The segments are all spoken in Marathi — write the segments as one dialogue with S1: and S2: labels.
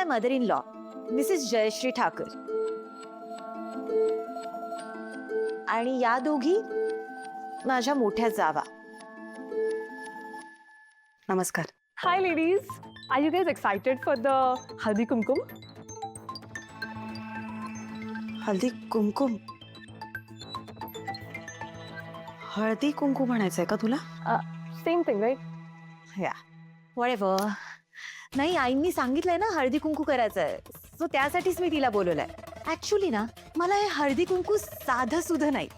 S1: Mother in law Mrs Jayshree Thakar आणि या दोघी माझ्या मोठ्या जावा.
S2: नमस्कार.
S3: Hi ladies, are you guys excited for the Haldi Kumkum?
S2: हळदी कुंकुम. हळदी कुंकू म्हणायचंय का तुला?
S3: Same thing, right?
S1: या वळेवर नाही, आईंनी सांगितलंय ना हळदी कुंकू करायचंय, सो त्यासाठीच मी तिला बोलवलंय. ऍक्च्युली ना मला हे हळदी कुंकू साधं सुधं नाही,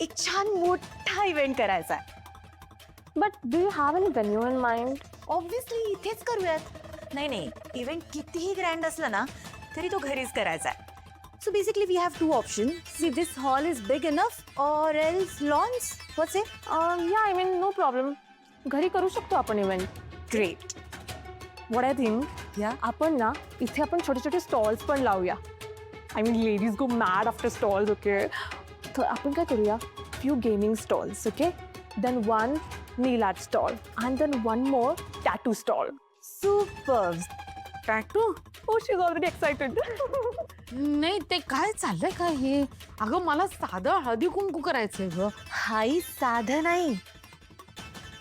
S1: एक छान मोठा इव्हेंट करायचा आहे.
S3: But do you have any venue in mind?
S1: Obviously इथेच करूयात. नाही नाही, इव्हेंट कितीही ग्रँड असला ना तरी तो घरीच करायचा आहे. So basically we have two option. See this hall is big enough or else lawns. What's it?
S3: Yeah, I mean, no problem. घरी करू शकतो आपण event.
S1: Great.
S3: What I think,
S1: या
S3: आपण ना इथे आपण छोटे छोटे स्टॉल्स पण लावूया. I mean, ladies go mad after stalls, okay? तर आपण काय करूया, few gaming stalls, okay? Then one nail art stall and then one more tattoo stall.
S1: Super.
S4: Tattoo?
S3: Oh, she's already excited.
S4: नाही, ते काय चाललंय का हे? अगं मला साधं हळदी कुंकू करायचंय ग.
S1: हाई साधं नाही,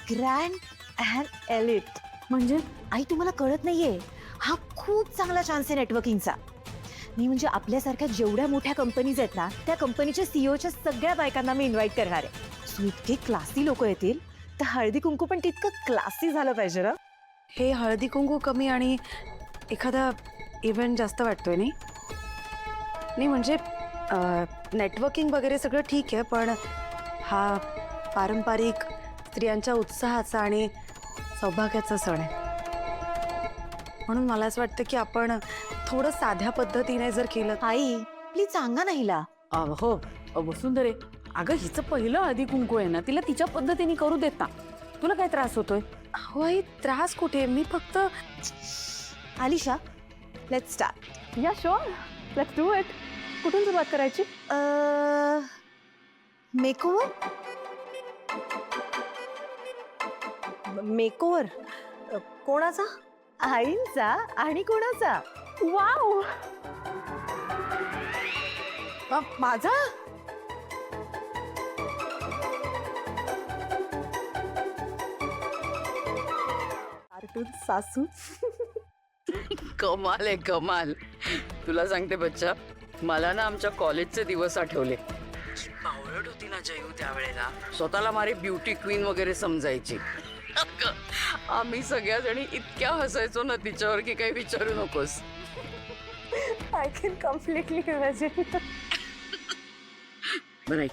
S1: ग्रँड अँड एलिट.
S4: म्हणजे
S1: आई तुम्हाला कळत नाहीये, हा खूप चांगला चान्स आहे नेटवर्किंगचा. मी म्हणजे आपल्यासारख्या जेवढ्या मोठ्या कंपनीज आहेत ना, त्या कंपनीच्या सीईओच्या सगळ्या बायकांना मी इन्व्हाइट करणार आहे. सो इतके क्लासी लोक येतील, तर हळदी कुंकू पण तितकं क्लासी झालं पाहिजे ना.
S2: हे हळदी कुंकू कमी आणि एखादा इव्हेंट जास्त वाटतोय नाही. नाही म्हणजे नेटवर्किंग वगैरे सगळं ठीक आहे, पण हा पारंपरिक स्त्रियांच्या उत्साहाचा आणि सौभाग्याचा सण आहे. म्हणून मला असं वाटतं की आपण थोडं साध्या पद्धतीने जर केलं.
S1: आई प्लीज सांगा ना हिला.
S4: हो वसुंधरे, अगं हिचं पहिलं हळदी कुंकू आहे ना, तिला तिच्या पद्धतीने करू देत ना. तुला काय त्रास होतोय?
S2: हो आई, त्रास कुठे, मी फक्त.
S1: Alisha, let's start.
S3: Yeah, sure. Let's do it. कुठून सुरुवात करायची?
S1: मेकओव्हर. मेकओव्हर कोणाचा? आईंचा आणि कोणाचा?
S3: Wow.
S4: माझा?
S3: कार्टून सासू.
S5: कमाल आहे कमाल. तुला सांगते बच्चा, मला ना आमच्या कॉलेजचे दिवस आठवले. बावळट होती ना जयू त्यावेळेला, स्वतःला मारी ब्युटी क्वीन वगैरे समजायची. अगं, आम्ही सगळ्या जणी इतक्या हसायचो ना तिच्यावर की काही विचारू नकोस.
S3: I can completely imagine.
S5: बरं ऐक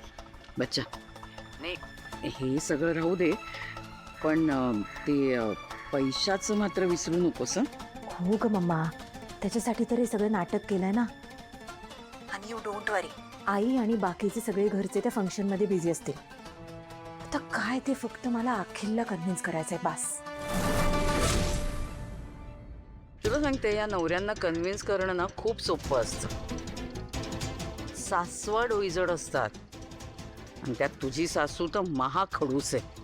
S5: बच्चा, नाही हे सगळं राहू दे, पण ते पैशाचं मात्र विसरू नकोस.
S1: हो ग मम्मा, त्याच्यासाठी तर हे सगळं नाटक केलंय ना. आणि यू डोंट वरी, आई आणि बाकीचे सगळे घरचे त्या फंक्शनमध्ये बिझी असतील. आता काय ते फक्त मला अखिलला कन्व्हिन्स करायचंय बास.
S5: तुला सांगते, या नवऱ्यांना कन्व्हिन्स करणं ना खूप सोपं असतं. सासवा डोईजड असतात आणि त्यात तुझी सासू तर महाखडूस आहे.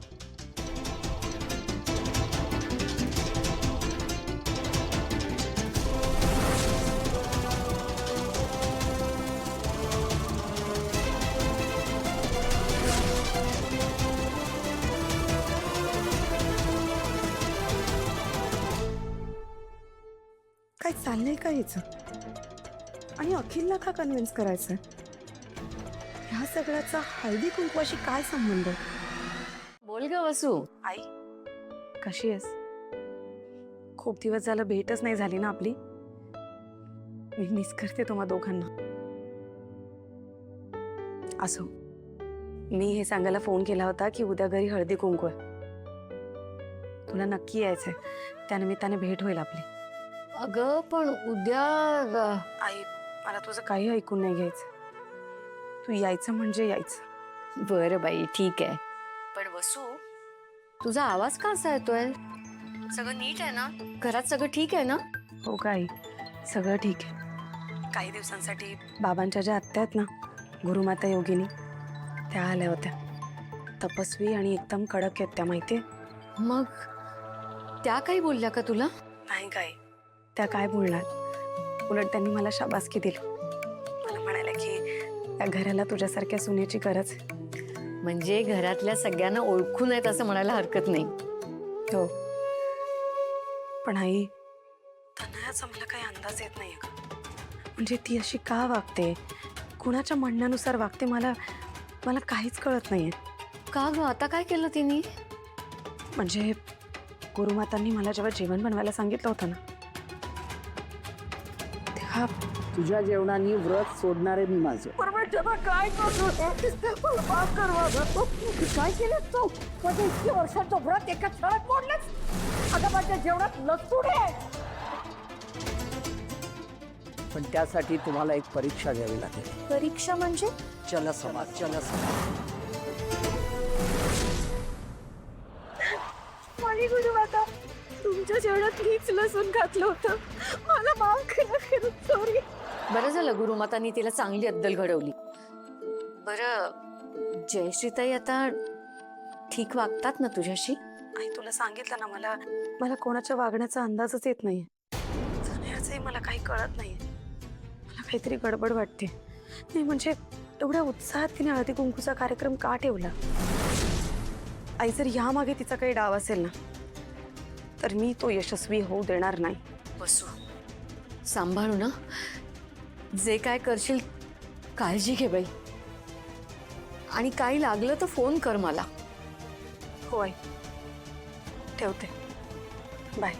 S2: काय चाललंय का हिचं? आणि अखिलला का कन्व्हिन्स करायचंय? ह्या सगळ्याचा हळदी कुंकवाशी काय संबंध?
S4: बोल ग वसू.
S2: आई कशी आहेस? खूप दिवस झालं भेटच नाही झाली ना आपली. मी मिस करते तुम्हा दोघांना. असो, मी हे सांगायला फोन केला होता की उद्या घरी हळदी कुंकू आहे. तुला नक्की यायचंय, त्यानिमित्ताने भेट होईल आपली.
S4: अगं पण उद्या
S2: आई, मला तुझं काही ऐकून नाही घ्यायचं. तू यायचं म्हणजे यायचं.
S4: बरं बाई, ठीक आहे. पण वसू, तुझा आवाज का असा येतोय? सगळं नीट आहे ना? घरात सगळं ठीक आहे ना?
S2: हो का आई, सगळं ठीक आहे. काही दिवसांसाठी बाबांच्या ज्या आत्या आहेत ना, गुरुमाता योगिनी, त्या आल्या होत्या. तपस्वी आणि एकदम कडक आहेत त्या, माहितीये?
S4: मग त्या काही बोलल्या का तुला?
S2: नाही काय, त्या काय बोलणार, उलट त्यांनी मला शाबासकी दिली. मला म्हणाले की या घराला तुझ्यासारख्या सुनेची गरज आहे.
S4: म्हणजे घरातल्या सगळ्यांना ओळखून आहेत असं म्हणायला हरकत नाही.
S2: हो, पण आई, तनयाचा मला काही अंदाज येत नाहीये का? म्हणजे ती अशी का वागते, कुणाच्या म्हणण्यानुसार वागते, मला मला काहीच कळत नाहीये.
S4: का ग, आता काय केलं तिने?
S2: म्हणजे गुरुमातांनी मला जेव्हा जेवण बनवायला सांगितलं होतं ना, तेव्हा
S6: तुझ्या जेवणाने व्रत सोडणारे मी माझे.
S7: काय केलं तू? माझं इतकी वर्षाचं व्रत एका क्षणात मोडलंस. अगं माझ्या जेवणात लसूण आहे.
S6: पण त्यासाठी तुम्हाला एक परीक्षा द्यावी लागेल.
S1: परीक्षा म्हणजे?
S6: जलसमाज.
S3: माझी गुरुमाता, तुमच्या जेवणात मीच लसूण घातलं होतं. मला माफ करा, सॉरी.
S4: बरं झालं गुरुमातांनी तिला चांगली अद्दल घडवली. बरं, जयश्रीताई आता ठीक वागतात ना तुझ्याशी?
S2: आई, तुला सांगितलं ना, मला कोणाच्या वागण्याचा अंदाजच येत नाहीये. तनयाचंही मला काही कळत नाहीये. मला काहीतरी गडबड वाटते. नाही म्हणजे एवढ्या उत्साहात तिने हळदी कुंकूचा कार्यक्रम का ठेवला? आई, जर यामागे तिचा काही डाव असेल ना, तर मी तो यशस्वी होऊ देणार नाही.
S4: बसू, सांभाळू ना. जे काय करशील काळजी घे बाई. आणि काही लागलं तर फोन कर मला.
S2: हो आई, ठेवते. बाय.